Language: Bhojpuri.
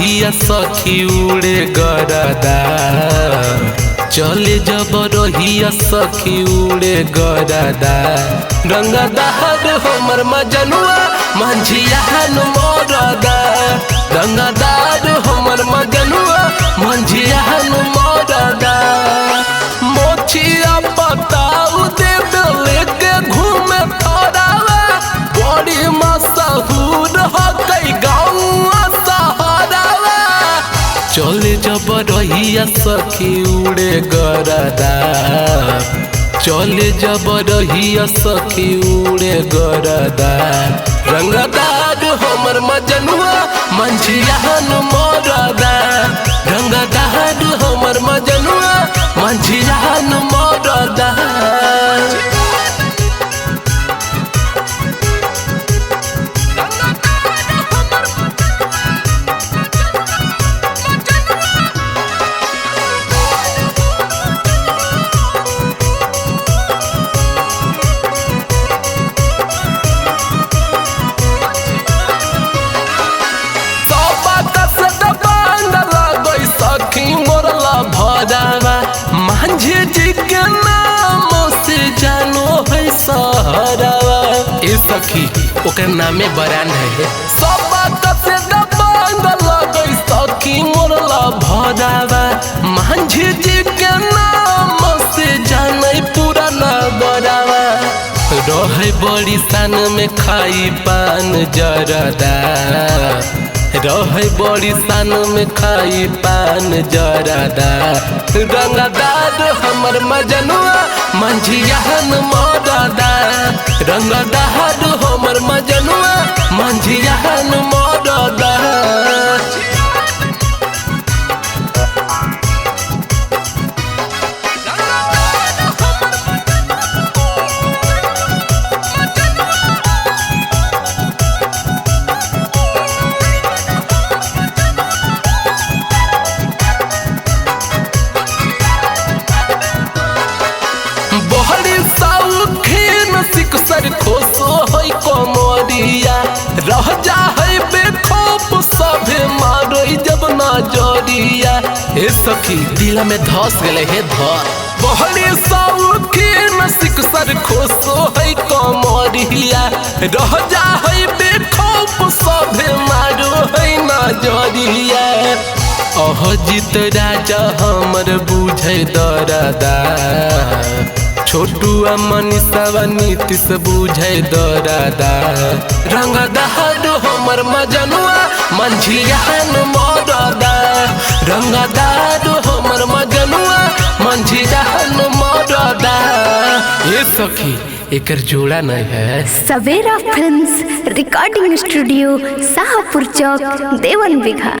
रहिया सखी उड़े गरदा, चले जब रहिया सखी उड़े गरदा। रंगदार हमर मजनुआ मंझिया मरदा, रंगदार हमर मजनुआ मंझिया मरदा। मोछिया पताऊ दे लेके घूमे थोड़ावा, बड़ी मशहूर हो गई गाँव सहारावा। चले जब रहिया सखी उड़े गरदा, चले जब रहिया सखी उड़े गरदा। रंगदार हमर मजनुआ मंझिया मरदा, रंगदार हमर मजनुआ मंझिया मरदा। मांझी जी के नाम से जानो है सहरावा। ए सखी ओकर नामे बरान है। सब बात से दबंग लगई सखी मोरला भरावा। मांझी जी के नाम से जाने पूरा ना बरावा। रहे बड़ी सान में खाई पान जरदा, रहे बड़ी सान में खाई पान जरदा। रंगदार हमर मजनुआ मंझिया मरदा, रंगदार हमर मजनुआ मंझिया मरदा। सिकसर खोसो है कमरिया, रह जा है बेखौफ सभे मारो जब नजरिया। हे सखी दिल में धस गले हे धर, बहरी सौखीन सिकसर खोसो है कमरिया, रह जा है बेखौफ सभे मारो है नजरिया। अजित राजा हमर बुझे दरदा, छोटुआ मनीषा नीतीश बुझे दरदा। रंगदार हमर मजनुआ मंझिया मरदा, रंगदार हमर मजनुआ मंझिया मरदा। ये सखी एकर जोड़ा नहीं है। सवेरा फिल्म्स रिकॉर्डिंग स्टूडियो, शाहपुर चौक, देवन बिघा।